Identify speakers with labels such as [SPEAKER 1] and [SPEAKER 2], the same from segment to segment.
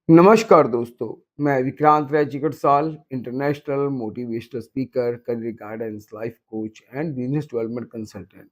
[SPEAKER 1] नमस्कार दोस्तों, मैं Vikrant Rai Chikatsal, international motivational speaker, career guidance, life coach and business development consultant.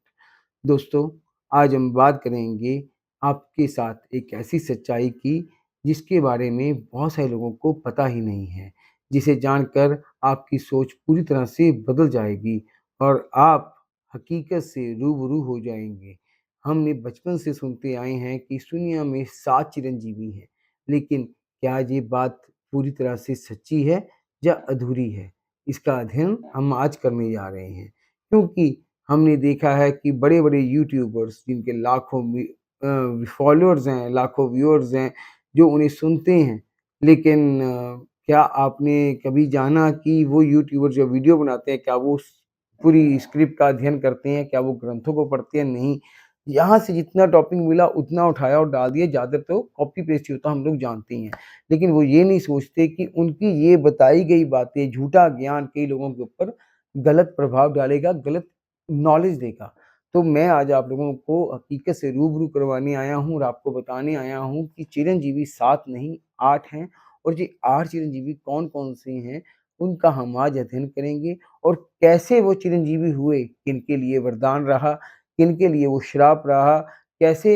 [SPEAKER 1] दोस्तों, आज हम बात करेंगे आपके साथ एक ऐसी सच्चाई की जिसके बारे में बहुत सारे लोगों को पता ही नहीं है, जिसे जानकर आपकी सोच पूरी तरह से बदल जाएगी और आप हकीकत से रूबरू हो जाएंगे। हमने बचपन से सुनते आए हैं कि इस दुनिया में 7 चिरंजीवी हैं, लेकिन क्या ये बात पूरी तरह से सच्ची है या अधूरी है? इसका अध्ययन हम आज करने जा रहे हैं, क्योंकि हमने देखा है कि बड़े-बड़े यूट्यूबर्स जिनके लाखों फॉलोअर्स हैं, लाखों व्यूअर्स हैं, जो उन्हें सुनते हैं, लेकिन क्या आपने कभी जाना कि वो यूट्यूबर जो वीडियो बनाते हैं, क्या वो स पूरी स्क्रिप्ट का अध्ययन करते हैं? क्या वो ग्रंथों को पढ़ते हैं? नहीं। यहाँ से जितना टॉपिक मिला उतना उठाया और डाल दिया, ज़्यादातर तो कॉपी पेस्ट ही होता, हम लोग जानते ही हैं। लेकिन वो ये नहीं सोचते कि उनकी ये बताई गई बातें, झूठा ज्ञान कई लोगों के ऊपर गलत प्रभाव डालेगा, गलत नॉलेज देगा। तो मैं आज आप लोगों को हकीकत से रूबरू करवाने आया हूँ और आपको बताने आया हूँ कि चिरंजीवी 7 नहीं 8 हैं और ये 8 चिरंजीवी कौन-कौन से हैं, उनका हम आज अध्ययन करेंगे और कैसे वो चिरंजीवी हुए, किनके लिए वरदान रहा, किनके लिए वो श्राप रहा, कैसे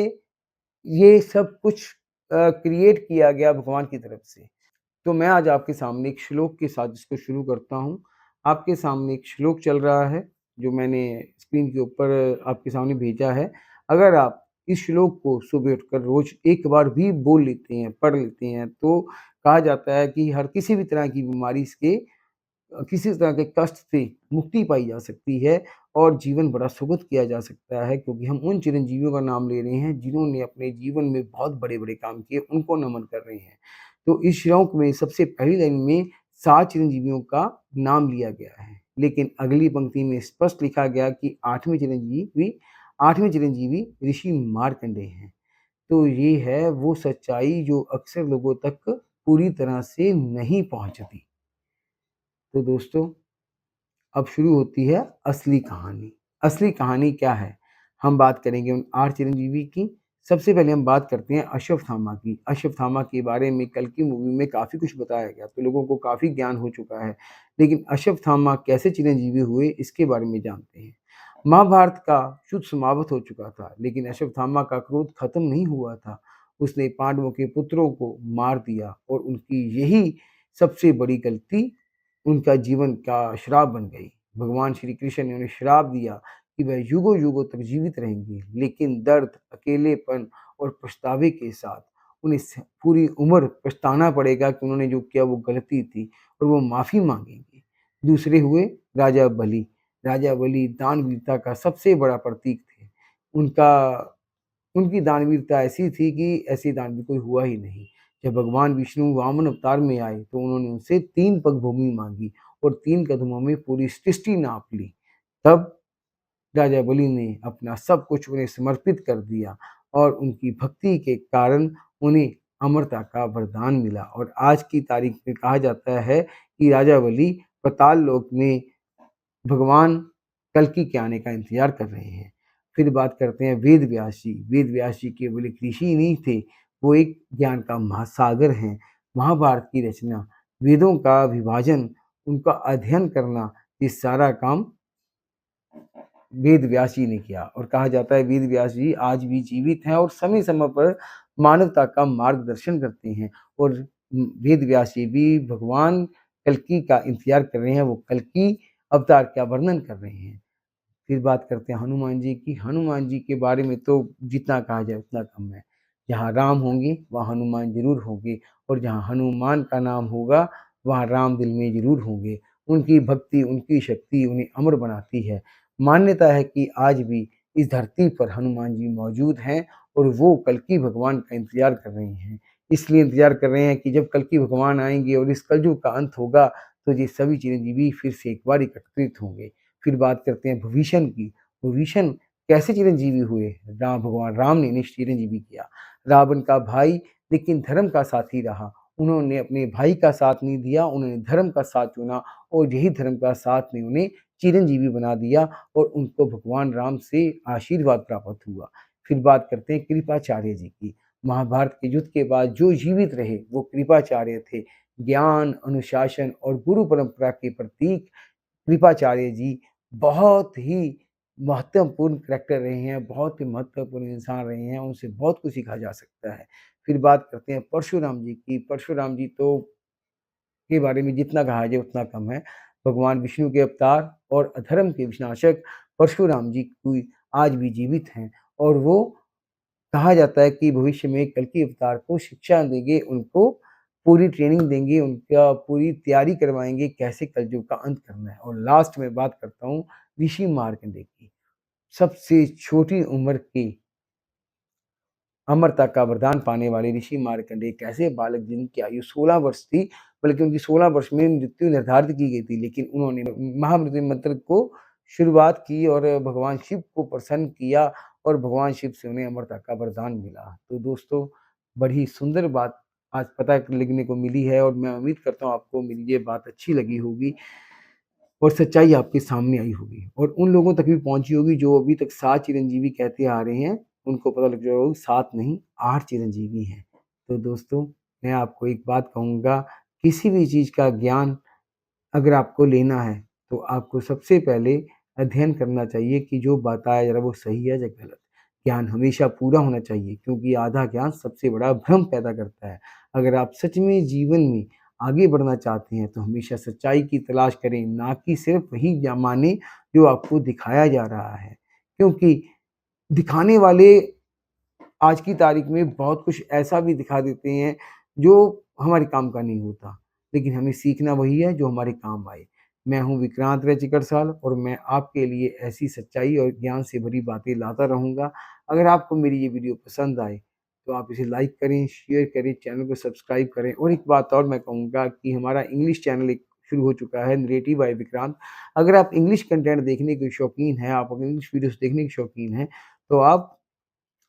[SPEAKER 1] ये सब कुछ क्रिएट किया गया भगवान की तरफ से। तो मैं आज आपके सामने एक श्लोक के साथ इसको शुरू करता हूँ। आपके सामने एक श्लोक चल रहा है, जो मैंने स्क्रीन के ऊपर आपके सामने भेजा है। अगर आप इस श्लोक को सुबह उठकर रोज़ एक बार भी बोल लेते हैं, पढ़ लेते हैं, तो कहा जाता है कि हर किसी भी तरह की बीमारी से किसी तरह के कष्ट से मुक्ति पाई जा सकती है और जीवन बड़ा सुखद किया जा सकता है, क्योंकि हम उन चिरंजीवियों का नाम ले रहे हैं जिन्होंने अपने जीवन में बहुत बड़े-बड़े काम किए, उनको नमन कर रहे हैं। तो इस श्लोक में सबसे पहली लाइन में 7 चिरंजीवियों का नाम लिया गया है, लेकिन अगली पंक्ति में स्पष्ट लिखा गया कि 8वें चिरंजीवी ऋषि मार्कंडेय हैं। तो ये है वो सच्चाई जो अक्सर लोगों तक पूरी तरह से नहीं पहुँचती। तो दोस्तों, अब शुरू होती है असली कहानी। असली कहानी क्या है? हम बात करेंगे उन 8 चिरंजीवी की। सबसे पहले हम बात करते हैं अश्वत्थामा की। अश्वत्थामा के बारे में कल की मूवी में काफ़ी कुछ बताया गया, तो लोगों को काफ़ी ज्ञान हो चुका है। लेकिन अश्वत्थामा कैसे चिरंजीवी हुए, इसके बारे में जानते हैं। महाभारत का युद्ध समाप्त हो चुका था, लेकिन अश्वत्थामा का क्रोध खत्म नहीं हुआ था। उसने पांडवों के पुत्रों को मार दिया और उनकी यही सबसे बड़ी गलती उनका जीवन का श्राप बन गई। भगवान श्री कृष्ण ने उन्हें श्राप दिया कि वह युगों-युगों तक जीवित रहेंगे, लेकिन दर्द, अकेलेपन और पछतावे के साथ उन्हें पूरी उम्र पछताना पड़ेगा कि उन्होंने जो किया वो गलती थी और वो माफ़ी माँगेंगे। दूसरे हुए राजा बलि। राजा बलि दानवीरता का सबसे बड़ा प्रतीक थे। उनका उनकी दानवीरता ऐसी थी कि ऐसी दानवीर कोई हुआ ही नहीं। जब भगवान विष्णु वामन अवतार में आए, तो उन्होंने उनसे 3 पग भूमि माँगी और 3 कदमों में पूरी सृष्टि नाप ली। तब राजा बलि ने अपना सब कुछ उन्हें समर्पित कर दिया और उनकी भक्ति के कारण उन्हें अमरता का वरदान मिला और आज की तारीख में कहा जाता है कि राजा बलि पाताल लोक में भगवान कल्कि के आने का इंतज़ार कर रहे हैं। फिर बात करते हैं वेद व्यास जी। वेद व्यास जी केवल एक ऋषि नहीं थे, वो एक ज्ञान का महासागर हैं। महाभारत की रचना, वेदों का विभाजन, उनका अध्ययन करना, ये सारा काम वेद व्यास जी ने किया और कहा जाता है वेद व्यास जी आज भी जीवित हैं और समय-समय पर मानवता का मार्गदर्शन करते हैं और वेद व्यास जी भी भगवान कल्कि का इंतज़ार कर रहे हैं, वो कल्कि अवतार का वर्णन कर रहे हैं। फिर बात करते हैं हनुमान जी की। हनुमान जी के बारे में तो जितना कहा जाए उतना कम है। जहाँ राम होंगे, वहाँ हनुमान ज़रूर होंगे और जहाँ हनुमान का नाम होगा, वहाँ राम दिल में ज़रूर होंगे। उनकी भक्ति, उनकी शक्ति उन्हें अमर बनाती है। मान्यता है कि आज भी इस धरती पर हनुमान जी मौजूद हैं और वो कल्कि भगवान का इंतज़ार कर रहे हैं। इसलिए इंतज़ार कर रहे हैं कि जब कल्कि भगवान आएँगे और इस कलयुग का अंत होगा, तो ये सभी चिरंजीवी फिर से एक बार एकत्रित होंगे। फिर बात करते हैं विभीषण की। विभीषण कैसे चिरंजीवी हुए? भगवान राम ने इन्हें चिरंजीवी किया। रावण का भाई लेकिन धर्म का साथी रहा। उन्होंने अपने भाई का साथ नहीं दिया, उन्होंने धर्म का साथ चुना और यही धर्म का साथ ने उन्हें चिरंजीवी बना दिया और उनको भगवान राम से आशीर्वाद प्राप्त हुआ। फिर बात करते हैं कृपाचार्य जी की। महाभारत के युद्ध के बाद जो जीवित रहे वो कृपाचार्य थे। ज्ञान, अनुशासन और गुरु परंपरा के प्रतीक कृपाचार्य जी बहुत ही महत्वपूर्ण करैक्टर रहे हैं, बहुत ही महत्वपूर्ण इंसान रहे हैं, उनसे बहुत कुछ सीखा जा सकता है। फिर बात करते हैं परशुराम जी की। परशुराम जी तो के बारे में जितना कहा जाए उतना कम है। भगवान विष्णु के अवतार और अधर्म के विनाशक परशुराम जी कोई आज भी जीवित हैं और वो कहा जाता है कि भविष्य में कल्कि अवतार को शिक्षा देंगे, उनको पूरी ट्रेनिंग देंगे, उनका पूरी तैयारी करवाएँगे कैसे कलयुग का अंत करना है। और लास्ट में बात करता हूँ ऋषि मार्कंडेय की। सबसे छोटी उम्र के अमरता का वरदान पाने वाले ऋषि मार्कंडेय एक ऐसे बालक जिनकी आयु 16 वर्ष थी, बल्कि उनकी 16 वर्ष में मृत्यु निर्धारित की गई थी, लेकिन उन्होंने महामृत्यु मंत्र को शुरुआत की और भगवान शिव को प्रसन्न किया और भगवान शिव से उन्हें अमरता का वरदान मिला। तो दोस्तों, बड़ी सुंदर बात आज पता लगने को मिली है और मैं उम्मीद करता हूँ आपको मेरी ये बात अच्छी लगी होगी और सच्चाई आपके सामने आई होगी और उन लोगों तक भी पहुँची होगी जो अभी तक 7 चिरंजीवी कहते आ रहे हैं, उनको पता लग जाएगा होगा 7 नहीं 8 चिरंजीवी हैं। तो दोस्तों, मैं आपको एक बात कहूँगा, किसी भी चीज़ का ज्ञान अगर आपको लेना है, तो आपको सबसे पहले अध्ययन करना चाहिए कि जो बताया जा रहा है वो सही है या गलत। ज्ञान हमेशा पूरा होना चाहिए क्योंकि आधा ज्ञान सबसे बड़ा भ्रम पैदा करता है। अगर आप सच में जीवन में आगे बढ़ना चाहते हैं, तो हमेशा सच्चाई की तलाश करें, ना कि सिर्फ़ वही मानें जो आपको दिखाया जा रहा है। क्योंकि दिखाने वाले आज की तारीख में बहुत कुछ ऐसा भी दिखा देते हैं जो हमारे काम का नहीं होता, लेकिन हमें सीखना वही है जो हमारे काम आए। मैं हूँ विक्रांत रचिकरसाल और मैं आपके लिए ऐसी सच्चाई और ज्ञान से भरी बातें लाता रहूँगा। अगर आपको मेरी ये वीडियो पसंद आए, तो आप इसे लाइक करें, शेयर करें, चैनल को सब्सक्राइब करें और एक बात और मैं कहूँगा कि हमारा इंग्लिश चैनल एक शुरू हो चुका है, नरेटिव बाय विक्रांत। अगर आप इंग्लिश कंटेंट देखने के शौकीन हैं, आप अगर इंग्लिश वीडियोज़ देखने के शौकीन हैं, तो आप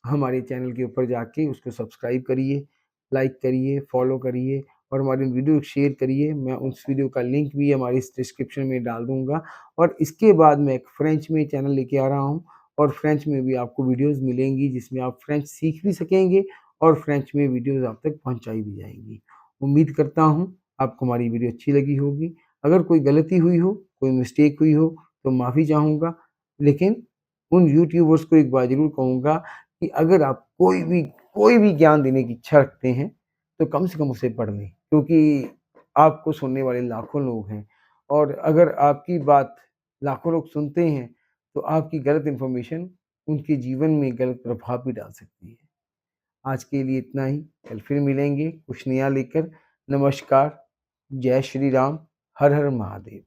[SPEAKER 1] हमारे चैनल के ऊपर जाके उसको सब्सक्राइब करिए, लाइक करिए, फॉलो करिए और हमारी वीडियो शेयर करिए। मैं उस वीडियो का लिंक भी हमारी इस डिस्क्रिप्शन में डाल दूँगा और इसके बाद मैं एक फ्रेंच में चैनल लेके आ रहा हूँ और फ्रेंच में भी आपको वीडियोज़ मिलेंगी जिसमें आप फ्रेंच सीख भी सकेंगे और फ्रेंच में वीडियोज़ आप तक पहुँचाई भी जाएँगी। उम्मीद करता हूँ आपको हमारी वीडियो अच्छी लगी होगी। अगर कोई गलती हुई हो, कोई मिस्टेक हुई हो, तो माफ़ी चाहूँगा। लेकिन उन यूट्यूबर्स को एक बात ज़रूर कहूँगा कि अगर आप कोई भी ज्ञान देने की इच्छा रखते हैं, तो कम से कम उसे पढ़ लें, क्योंकि आपको सुनने वाले लाखों लोग हैं और अगर आपकी बात लाखों लोग सुनते हैं, तो आपकी गलत इन्फॉर्मेशन उनके जीवन में गलत प्रभाव भी डाल सकती है। आज के लिए इतना ही, कल फिर मिलेंगे कुछ नया लेकर। नमस्कार, जय श्री राम, हर हर महादेव।